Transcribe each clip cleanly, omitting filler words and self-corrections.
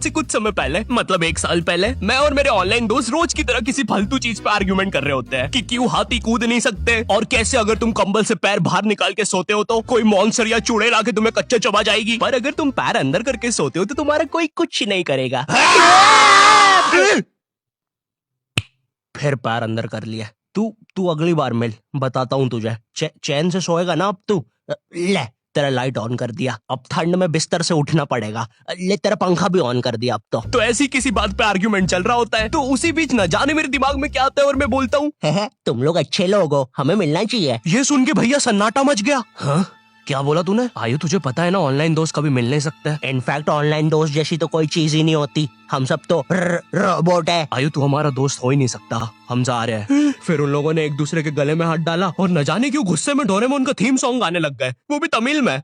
से कुछ समय पहले, मतलब 1 साल पहले, मैं और मेरे ऑनलाइन दोस्त रोज की तरह किसी फालतू चीज पे आर्ग्यूमेंट कर रहे होते हैं कि क्यों हाथी कूद नहीं सकते, और कैसे अगर तुम कंबल से पैर बाहर निकाल के सोते हो तो कोई मॉन्स्टर या चूड़े लाके तुम्हें कच्चे चबा जाएगी, पर अगर तुम पैर अंदर करके सोते हो तो तुम्हारा कोई कुछ नहीं करेगा। फिर पैर अंदर कर लिया। तू अगली बार मिल, बताता हूँ तुझे। चैन से सोएगा ना अब तू। ले तेरा लाइट ऑन कर दिया, अब ठंड में बिस्तर से उठना पड़ेगा। ले तेरा पंखा भी ऑन कर दिया अब तो ऐसी किसी बात पे आर्ग्यूमेंट चल रहा होता है, तो उसी बीच न जाने मेरे दिमाग में क्या आता है और मैं बोलता हूँ, तुम लोग अच्छे लोग हो, हमें मिलना चाहिए। ये सुन के भैया सन्नाटा मच गया। हाँ क्या बोला तूने? आयु तुझे पता है ना ऑनलाइन दोस्त कभी मिल नहीं सकते। इनफैक्ट ऑनलाइन दोस्त जैसी तो कोई चीज ही नहीं होती, हम सब तो रोबोट है। आयु तू हमारा दोस्त हो ही नहीं सकता, हम जा रहे हैं। फिर उन लोगों ने एक दूसरे के गले में हाथ डाला और न जाने क्यों गुस्से में डोरेमोन का थीम सॉन्ग गाने लग गए, वो भी तमिल में।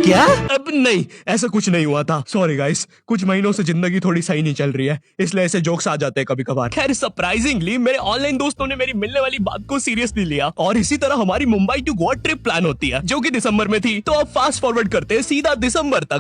क्या? अब नहीं, ऐसा कुछ नहीं हुआ था। सॉरी गाइस, कुछ महीनों से जिंदगी थोड़ी सही नहीं चल रही है, इसलिए ऐसे जोक्स आ जाते हैं कभी कभार। खैर सरप्राइजिंगली मेरे ऑनलाइन दोस्तों ने मेरी मिलने वाली बात को सीरियसली लिया, और इसी तरह हमारी Mumbai to Goa trip plan होती है, जो कि दिसंबर में थी। तो अब फास्ट फॉरवर्ड करते हैं सीधा दिसंबर तक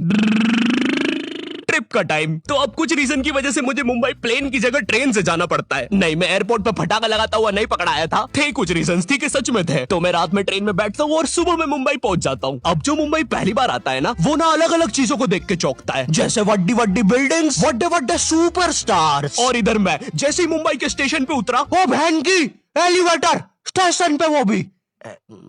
ट्रिप का टाइम। तो अब कुछ रीजन की वजह से मुझे मुंबई प्लेन की जगह ट्रेन से जाना पड़ता है। नहीं, मैं एयरपोर्ट पर फटाका लगाता हुआ नहीं पकड़ाया था, थे कुछ रीजंस, ठीक है, सच में थे। तो मैं रात में ट्रेन में बैठता हूँ और सुबह में मुंबई पहुंच जाता हूँ। अब जो मुंबई पहली बार आता है ना, वो ना अलग अलग चीजों को देख के चौंकता है, जैसे वड्डी वड्डी बिल्डिंग्स, वड्डे वड्डे सुपरस्टार्स। और इधर मैं जैसे ही मुंबई के स्टेशन पे उतरा, ओ बहन की एलिवेटर स्टेशन पे, वो भी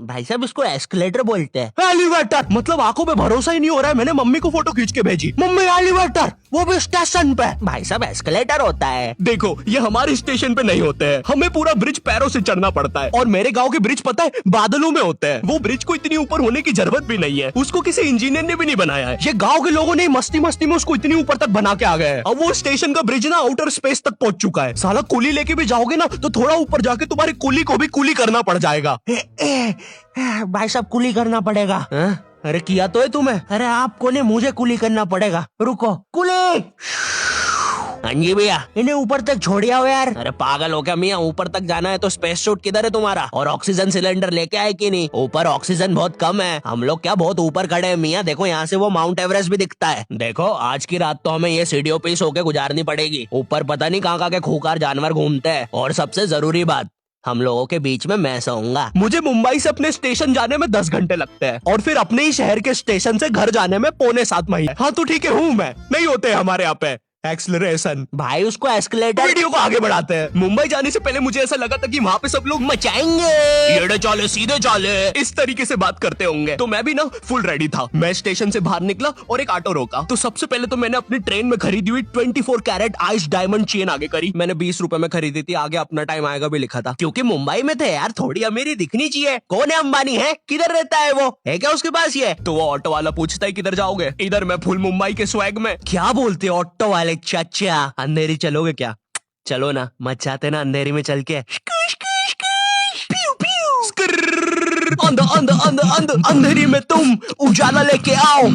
भाई साहब इसको एस्केलेटर बोलते हैं। एलिवेटर मतलब आंखों पे भरोसा ही नहीं हो रहा है, मैंने मम्मी को फोटो खींच के भेजी, मम्मी एलिवेटर, वो भी स्टेशन पे। भाई साहब एस्केलेटर होता है। देखो ये हमारे स्टेशन पे नहीं होते हैं, हमें पूरा ब्रिज पैरों से चढ़ना पड़ता है, और मेरे गांव के ब्रिज पता है बादलों में होते हैं। वो ब्रिज को इतनी ऊपर होने की जरूरत भी नहीं है, उसको किसी इंजीनियर ने भी नहीं बनाया है, ये गाँव के लोगों ने मस्ती मस्ती में उसको इतनी ऊपर तक बना के आ गए हैं। अब वो स्टेशन का ब्रिज ना आउटर स्पेस तक पहुंच चुका है। साला कुली लेके भी जाओगे ना तो थोड़ा ऊपर जाके तुम्हारी कुली को भी कुली करना पड़ जाएगा। भाई साहब कुली करना पड़ेगा। अरे किया तो है तुम्हें? अरे आपको ने मुझे कुली करना पड़ेगा, रुको। कुली हाँ जी भैया, इन्हें ऊपर तक छोड़िया हो यार। अरे पागल हो क्या मियाँ, ऊपर तक जाना है तो स्पेस सूट किधर है तुम्हारा? और ऑक्सीजन सिलेंडर लेके आए कि नहीं? ऊपर ऑक्सीजन बहुत कम है, हम लोग क्या बहुत ऊपर खड़े हैं मियाँ, देखो यहाँ से वो माउंट एवरेस्ट भी दिखता है। देखो आज की रात तो हमें ये सीढ़ियों पे सो के गुजारनी पड़ेगी, ऊपर पता नहीं कहाँ के खूंखार जानवर घूमते हैं। और सबसे जरूरी बात, हम लोगों के बीच में मैं सोऊंगा। मुझे मुंबई से अपने स्टेशन जाने में 10 घंटे लगते हैं, और फिर अपने ही शहर के स्टेशन से घर जाने में 6.25 महीने। हाँ तो ठीक है, हूँ मैं, नहीं होते हमारे यहाँ पे एक्सलरेशन। भाई उसको एस्केलेटर। वीडियो को आगे बढ़ाते हैं। मुंबई जाने से पहले मुझे ऐसा लगा था कि वहाँ पे सब लोग मचाएंगे, येड़े चाले सीधे चाले, इस तरीके से बात करते होंगे। तो मैं भी ना फुल रेडी था। मैं स्टेशन से बाहर निकला और एक ऑटो रोका। तो सबसे पहले तो मैंने अपनी ट्रेन में खरीदी हुई 24 कैरेट आइस डायमंड चेन आगे करी। मैंने 20 रुपए में खरीदी थी, आगे अपना टाइम आएगा भी लिखा था, क्योंकि मुंबई में थे यार, थोड़ी अमीरी दिखनी चाहिए। कौन है अंबानी है? किधर रहता है वो? है क्या उसके पास ये? तो वो ऑटो वाला पूछता है किधर जाओगे? इधर मैं फुल मुंबई के स्वैग में। क्या बोलते ऑटो वाले? चाचा अंधेरी चलोगे क्या? चलो ना, मचाते ना अंधेरी में चल के। अंधेरी में तुम उजाला लेके आओ।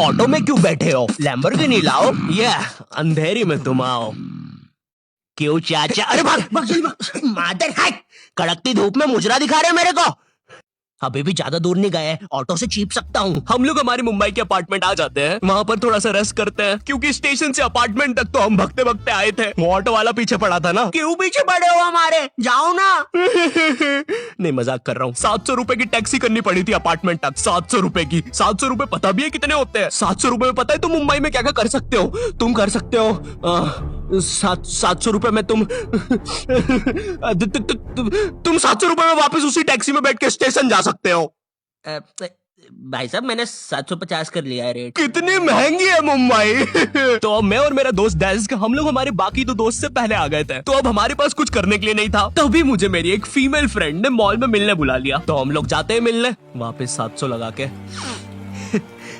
ऑटो में क्यों बैठे हो? लैम्बोर्गिनी लाओ। ये अंधेरी में तुम आओ। क्यों चाचा? अरे भाग मादर है, कड़कती धूप में मुजरा दिखा रहे मेरे को। अभी भी ज्यादा दूर नहीं गए, ऑटो से चीप सकता हूँ। हम लोग हमारे मुंबई के अपार्टमेंट आ जाते हैं, वहाँ पर थोड़ा सा रेस्ट करते हैं, क्योंकि स्टेशन से अपार्टमेंट तक तो हम भगते भगते आए थे। वो ऑटो वाला पीछे पड़ा था ना। क्यों पीछे पड़े हो हमारे? जाओ ना। नहीं मजाक कर रहा हूँ। 700 रुपए की टैक्सी करनी पड़ी थी अपार्टमेंट तक। 700 रुपए की। 700 रुपए पता भी है कितने होते हैं? 700 रुपए में पता है तुम मुंबई में क्या क्या कर सकते हो? तुम कर सकते हो 700 रुपए में तुम 700 रुपए में वापस उसी टैक्सी में बैठ के स्टेशन जा सकते हो। भाई साहब मैंने 750 कर लिया है रेट। कितनी महंगी है मुंबई। तो अब मैं और मेरा दोस्त डेस्क, हम लोग हमारे बाकी 2 दोस्त से पहले आ गए थे, तो अब हमारे पास कुछ करने के लिए नहीं था। तभी मुझे मेरी एक फीमेल फ्रेंड ने मॉल में मिलने बुला लिया। तो हम लोग जाते हैं मिलने, वापस 700 लगा के।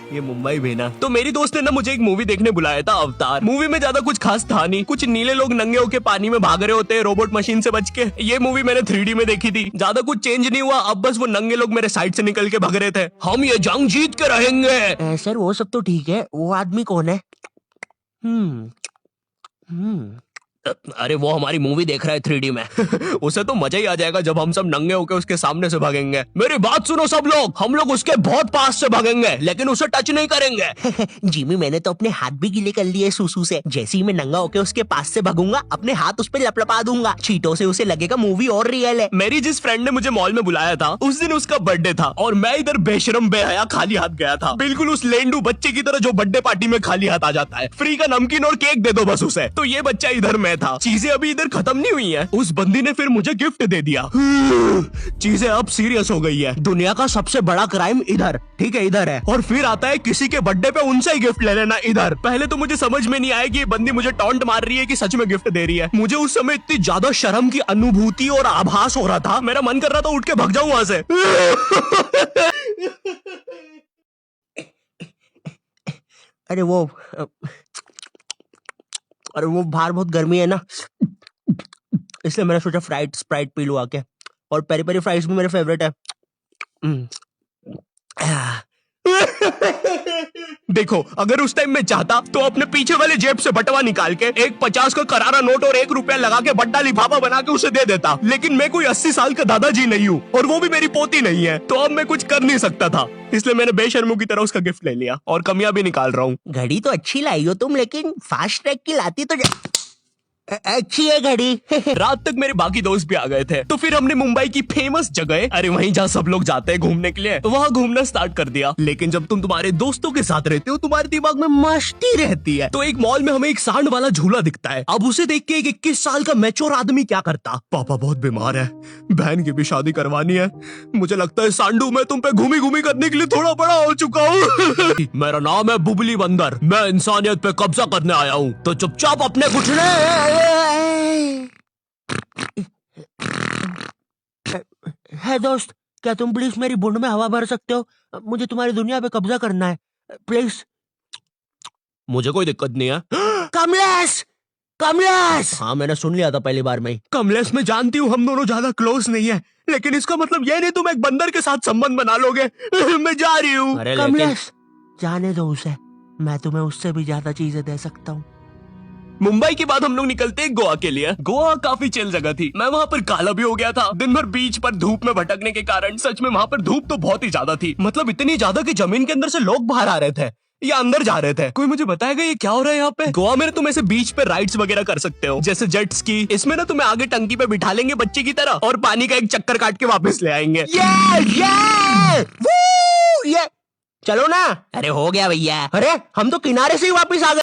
ये मुंबई भी ना। तो मेरी दोस्त ने ना मुझे एक मूवी देखने बुलाया था, अवतार। मूवी में ज्यादा कुछ खास था नहीं, कुछ नीले लोग नंगे होके पानी में भाग रहे होते हैं रोबोट मशीन से बच के। ये मूवी मैंने 3D में देखी थी, ज्यादा कुछ चेंज नहीं हुआ, अब बस वो नंगे लोग मेरे साइड से निकल के भाग रहे थे। हम ये जंग जीत के रहेंगे। सर वो सब तो ठीक है, वो आदमी कौन है? अरे वो हमारी मूवी देख रहा है 3D में। उसे तो मजा ही आ जाएगा जब हम सब नंगे होकर उसके सामने से भागेंगे। मेरी बात सुनो सब लोग, हम लोग उसके बहुत पास से भागेंगे लेकिन उसे टच नहीं करेंगे। जिमी मैंने तो अपने हाथ भी गीले कर लिए सूसू से। जैसे ही मैं नंगा होकर उसके पास से भागूंगा अपने हाथ उस पे लपलपा दूंगा। चीटों से उसे लगेगा मूवी और रियल है। मेरी जिस फ्रेंड ने मुझे मॉल में बुलाया था उस दिन उसका बर्थडे था और मैं इधर बेशरम बेहया खाली हाथ गया था, बिल्कुल उस लेंडू बच्चे की तरह जो बर्थडे पार्टी में खाली हाथ आ जाता है। फ्री का नमकीन और केक दे दो बस उसे। तो ये बच्चा इधर मैं था। चीजें अभी इधर खत्म नहीं हुई है। उस बंदी ने फिर मुझे गिफ्ट दे दिया। चीजें अब सीरियस हो गई है। दुनिया का सबसे बड़ा क्राइम इधर, ठीक है इधर है, और फिर आता है किसी के बर्थडे पे उनसे ही गिफ्ट ले लेना इधर। पहले तो मुझे समझ में नहीं आया कि ये बंदी मुझे टॉन्ट मार रही है कि सच में गिफ्ट दे रही है। मुझे उस समय इतनी ज्यादा शर्म की अनुभूति और आभास हो रहा था, मेरा मन कर रहा था उठ के भाग जाऊं वहां से। अरे वो बाहर बहुत गर्मी है ना, इसलिए मैंने सोचा स्प्राइट पी लूं आके। और पेरी पेरी फ्राइज भी मेरे फेवरेट है। देखो अगर उस टाइम मैं चाहता तो अपने पीछे वाले जेब से बटवा निकाल के एक 50 का करारा नोट और 1 रुपया लगा के बड्डा लिफाफा बना के उसे दे देता, लेकिन मैं कोई 80 साल का दादाजी नहीं हूँ और वो भी मेरी पोती नहीं है, तो अब मैं कुछ कर नहीं सकता था। इसलिए मैंने बेशर्मों की तरह उसका गिफ्ट ले लिया और कमियां भी निकाल रहा हूँ। घड़ी तो अच्छी लाई हो तुम, लेकिन फास्ट ट्रैक की लाती तो अच्छी है घड़ी। रात तक मेरे बाकी दोस्त भी आ गए थे, तो फिर हमने मुंबई की फेमस जगह, अरे वहीं जहाँ सब लोग जाते हैं घूमने के लिए, वहाँ घूमना स्टार्ट कर दिया। लेकिन जब तुम तुम्हारे दोस्तों के साथ रहते हो तुम्हारे दिमाग में मस्ती रहती है। तो एक मॉल में हमें एक सांड वाला झूला दिखता है। अब उसे देख के एक 21 साल का मैच्योर आदमी क्या करता, पापा बहुत बीमार है, बहन की भी शादी करवानी है, मुझे लगता है सांडू मैं तुम पे घूमी घूमी करने के लिए थोड़ा बड़ा हो चुका हूँ। मेरा नाम है बुबली बंदर, मैं इंसानियत पे कब्जा करने आया हूँ, तो चुपचाप अपने घुटने। है दोस्त, क्या तुम प्लीज मेरी बूंद में हवा भर सकते हो? मुझे तुम्हारी दुनिया पे कब्जा करना है प्लीज। मुझे कोई दिक्कत नहीं है। कमलेश, कमलेश! हाँ मैंने सुन लिया था पहली बार में ही। कमलेश मैं जानती हूँ हम दोनों ज्यादा क्लोज नहीं है, लेकिन इसका मतलब ये नहीं तुम एक बंदर के साथ संबंध बना लोगे। मैं जा रही हूँ। कमलेश जाने दो उसे, मैं तुम्हें उससे भी ज्यादा चीजें दे सकता हूँ। मुंबई के बाद हम लोग निकलते हैं गोवा के लिए। गोवा काफी चिल जगह थी। मैं वहाँ पर काला भी हो गया था दिन भर बीच पर धूप में भटकने के कारण। सच में वहाँ पर धूप तो बहुत ही ज्यादा थी, मतलब इतनी ज्यादा कि जमीन के अंदर से लोग बाहर आ रहे थे या अंदर जा रहे थे। कोई मुझे बताएगा ये क्या हो रहा है यहाँ पे? गोवा में तुम ऐसे बीच पे राइड्स वगैरह कर सकते हो, जैसे जेट स्की। इसमें ना तुम्हें आगे टंकी पे बिठा लेंगे बच्चे की तरह और पानी का एक चक्कर काट के वापस ले आएंगे। ये चलो ना। अरे हो गया भैया, अरे हम तो किनारे से ही वापस आ गए।